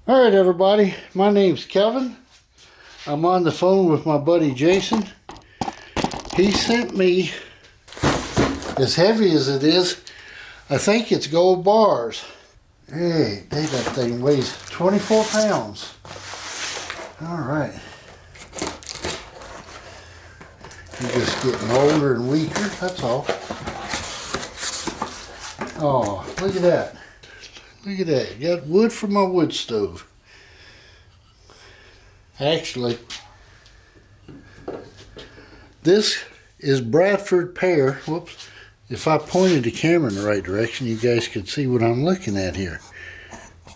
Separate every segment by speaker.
Speaker 1: All right, everybody. My name's Kevin. I'm on the phone with my buddy Jason. He sent me, as heavy as it is, I think it's gold bars. Hey, that thing weighs 24 pounds. All right. You're just getting older and weaker, that's all. Oh, look at that. Look at that. You got wood from my wood stove. Actually, this is Bradford Pear. Whoops. If I pointed the camera in the right direction, you guys could see what I'm looking at here.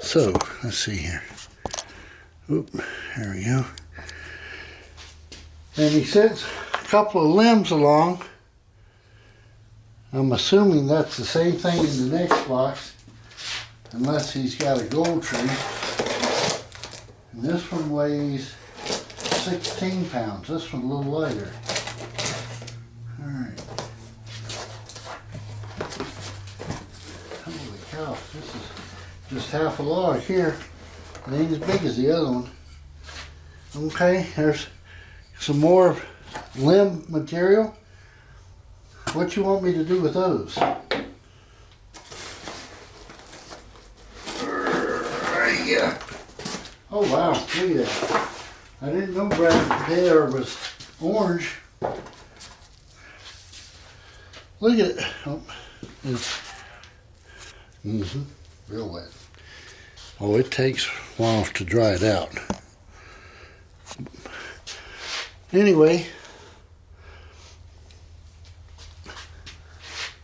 Speaker 1: So, let's see here. Oop, there we go. And he sends a couple of limbs along. I'm assuming that's the same thing in the next box. Unless he's got a gold tree. And this one weighs 16 pounds. This one a little lighter. Alright. Holy cow, this is just half a log here. It ain't as big as the other one. Okay, there's some more limb material. What you want me to do with those? Yeah. Oh wow, look at that. I didn't know Bradford Pear was orange. Look at it. Oh, it's real wet. Oh, it takes a while to dry it out. Anyway,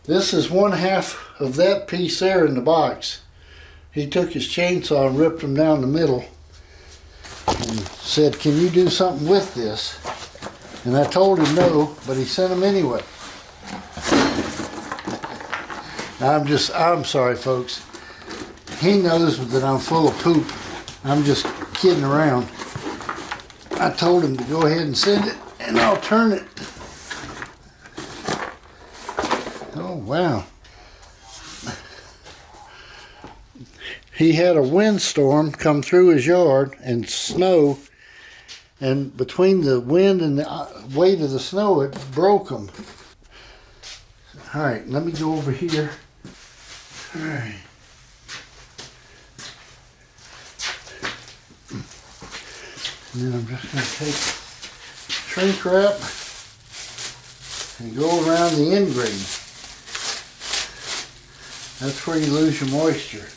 Speaker 1: this is one half of that piece there in the box. He took his chainsaw and ripped them down the middle and said, "Can you do something with this?" And I told him no, but he sent them anyway. I'm sorry, folks. He knows that I'm full of poop. I'm just kidding around. I told him to go ahead and send it, and I'll turn it. Oh, wow. He had a windstorm come through his yard and snow, and between the wind and the weight of the snow, it broke them. All right, let me go over here. All right. And then I'm just going to take shrink wrap and go around the end grain. That's where you lose your moisture.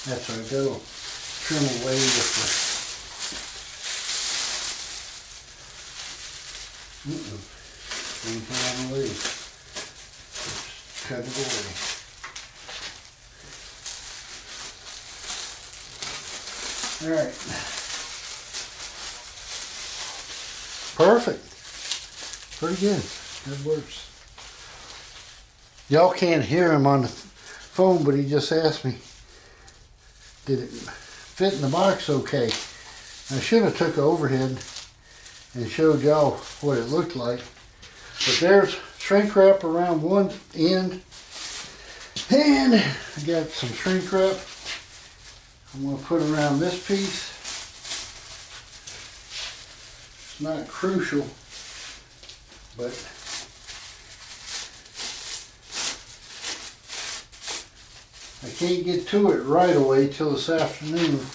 Speaker 1: That's right, that'll trim away with the anything away. Just cut it away. Alright. Perfect. Pretty good. That works. Y'all can't hear him on the phone, but he just asked me, did it fit in the box okay? I should have took an overhead and showed y'all what it looked like. But there's shrink wrap around one end. And I got some shrink wrap I'm going to put around this piece. It's not crucial, but I can't get to it right away till this afternoon.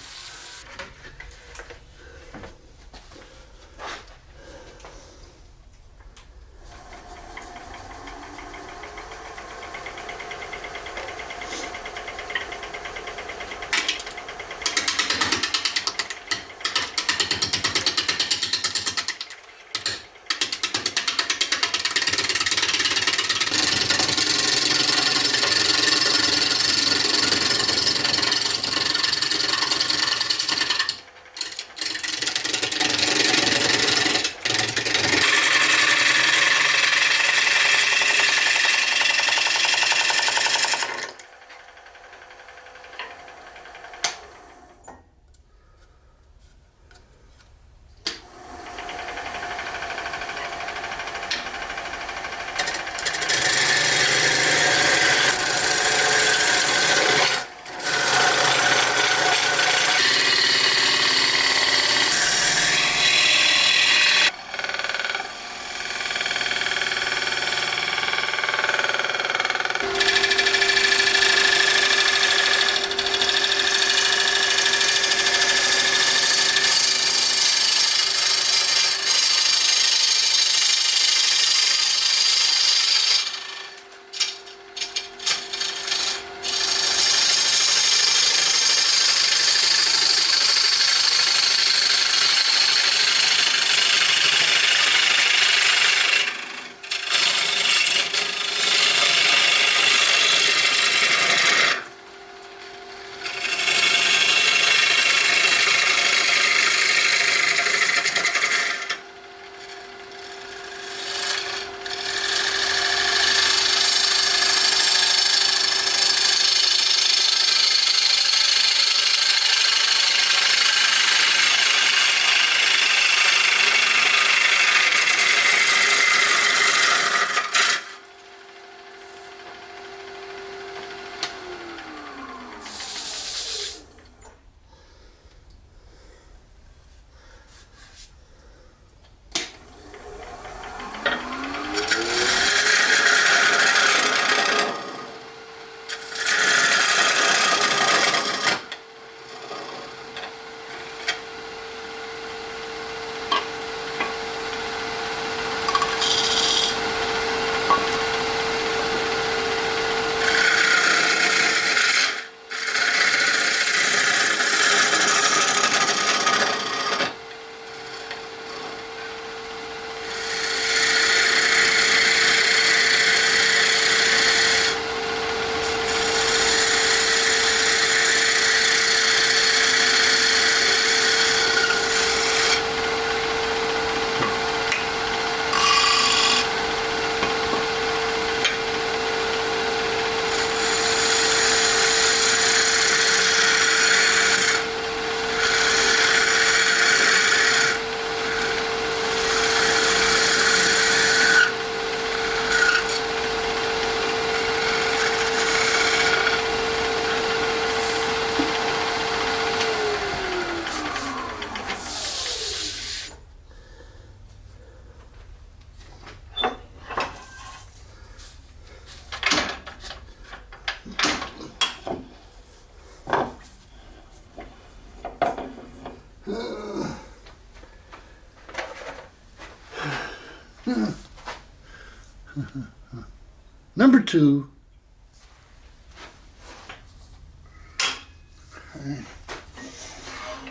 Speaker 1: Number 2.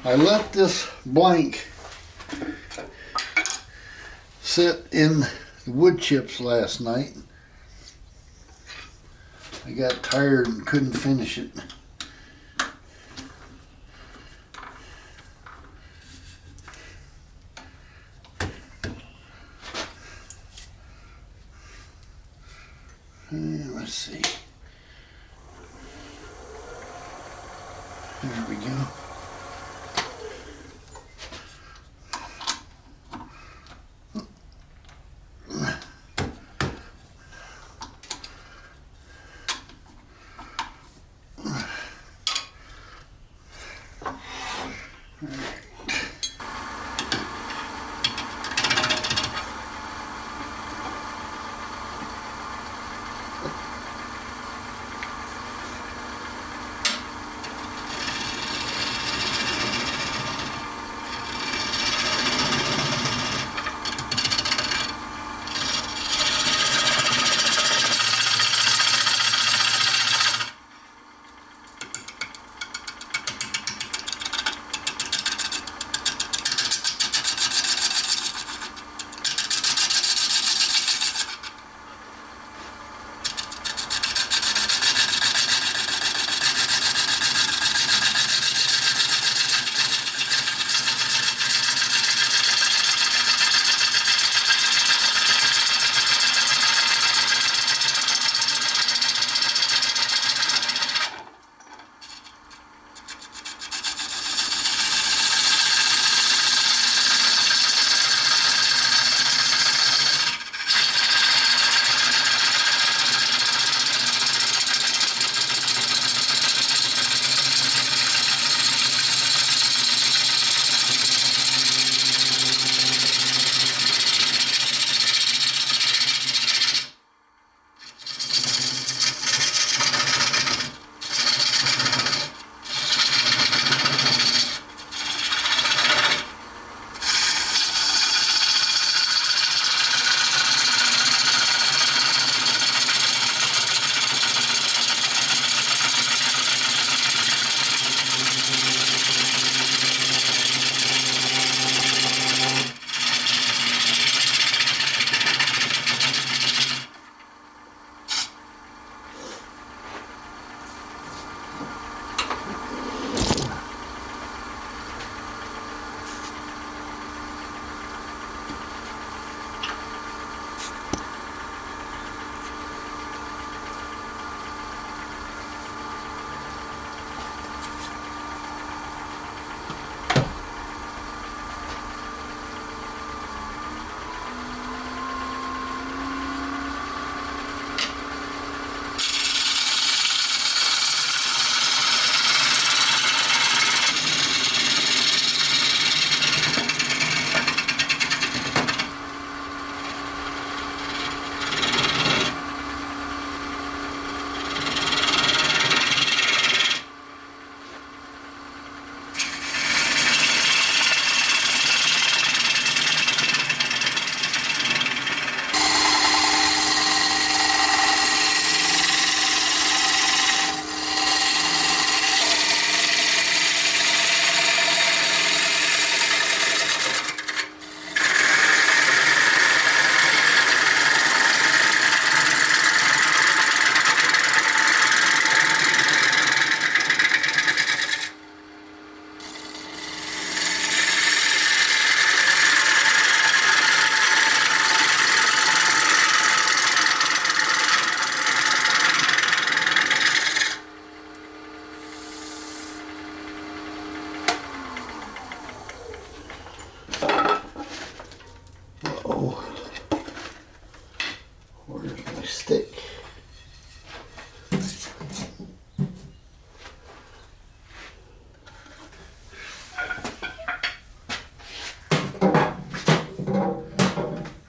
Speaker 1: I let this blank sit in the wood chips last night. I got tired and couldn't finish it. Let's see. There we go.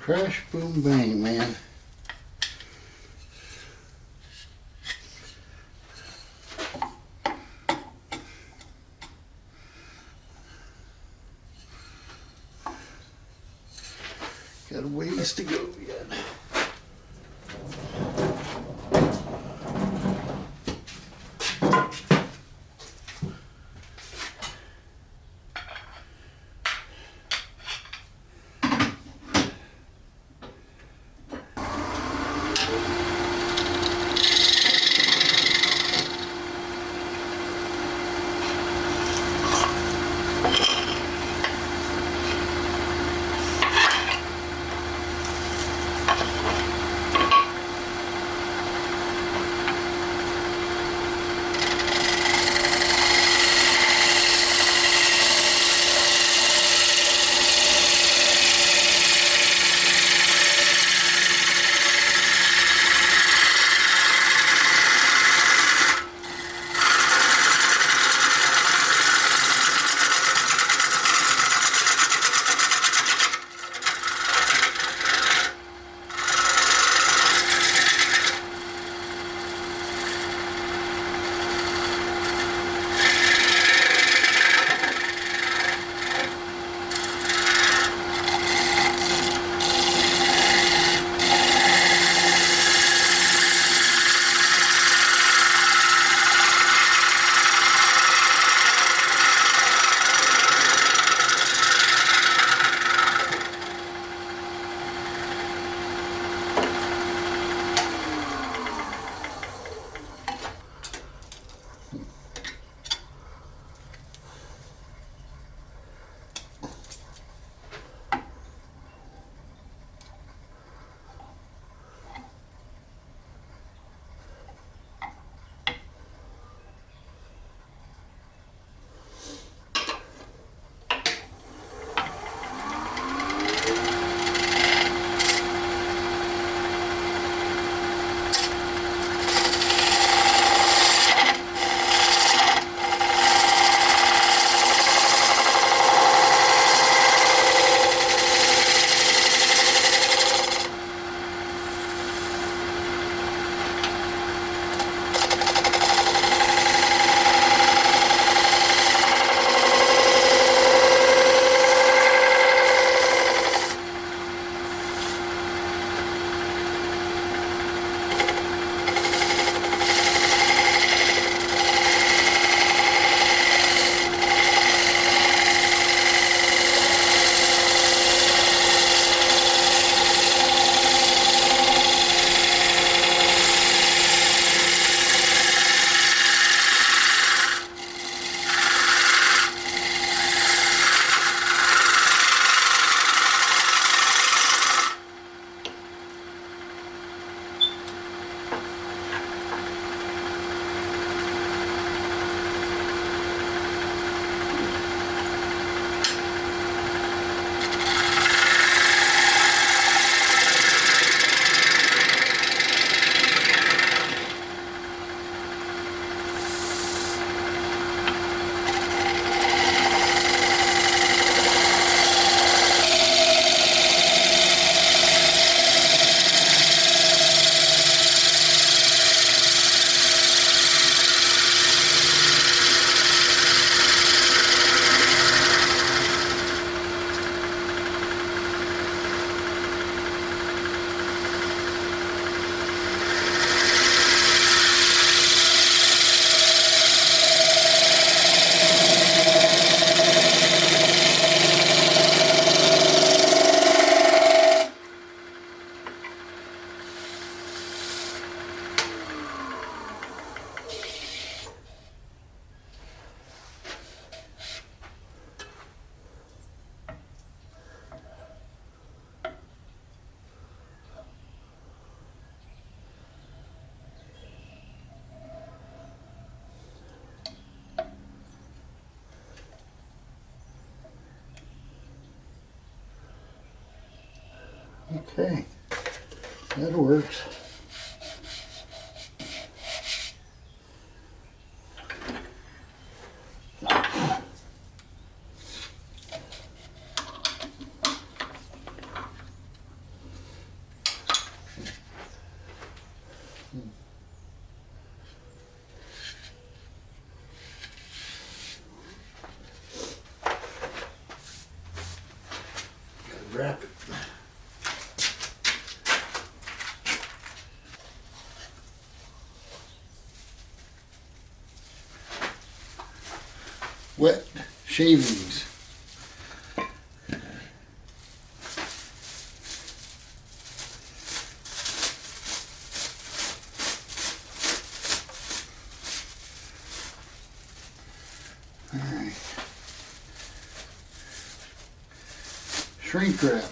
Speaker 1: Crash, boom, bang, man. Got a ways to go yet. Okay, that works. Wrap it. Wet shavings. All right. Shrink wrap.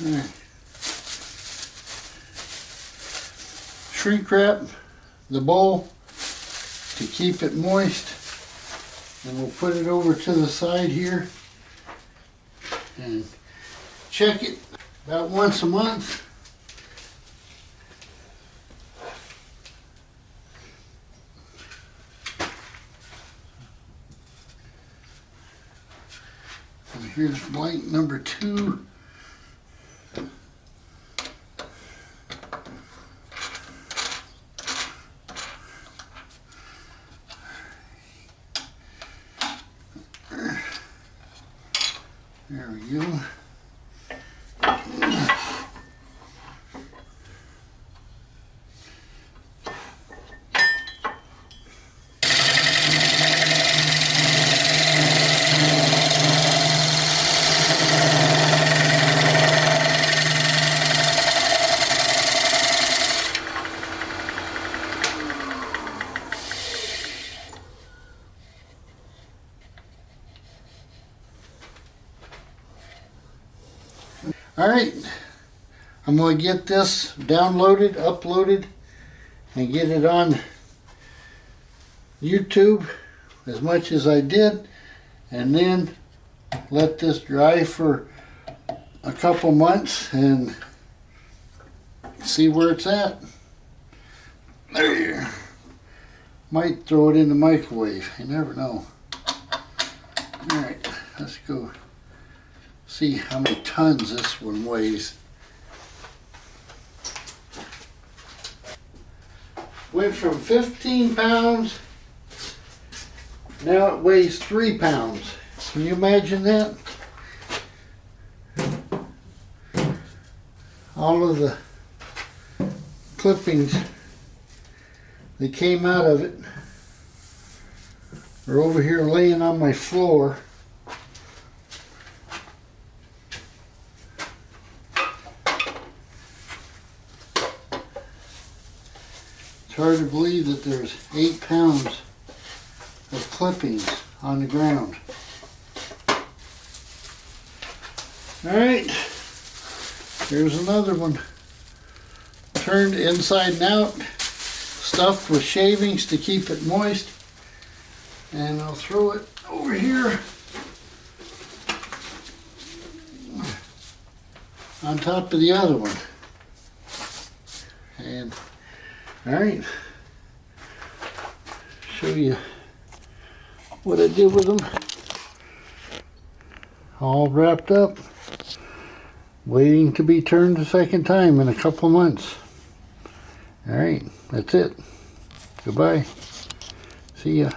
Speaker 1: Right. Shrink wrap the bowl to keep it moist, and we'll put it over to the side here and check it about once a month. And here's blank number 2. There we go. All right, I'm going to get this downloaded, uploaded, and get it on YouTube as much as I did, and then let this dry for a couple months and see where it's at. There. Might throw it in the microwave, you never know. All right, let's go see how many tons this one weighs. Went from 15 pounds, now it weighs 3 pounds. Can you imagine that? All of the clippings that came out of it are over here laying on my floor. It's hard to believe that there's 8 pounds of clippings on the ground. All right, here's another one. Turned inside and out, stuffed with shavings to keep it moist. And I'll throw it over here on top of the other one. And all right, show you what I did with them. All wrapped up, waiting to be turned the second time in a couple of months. All right, that's it. Goodbye. See ya.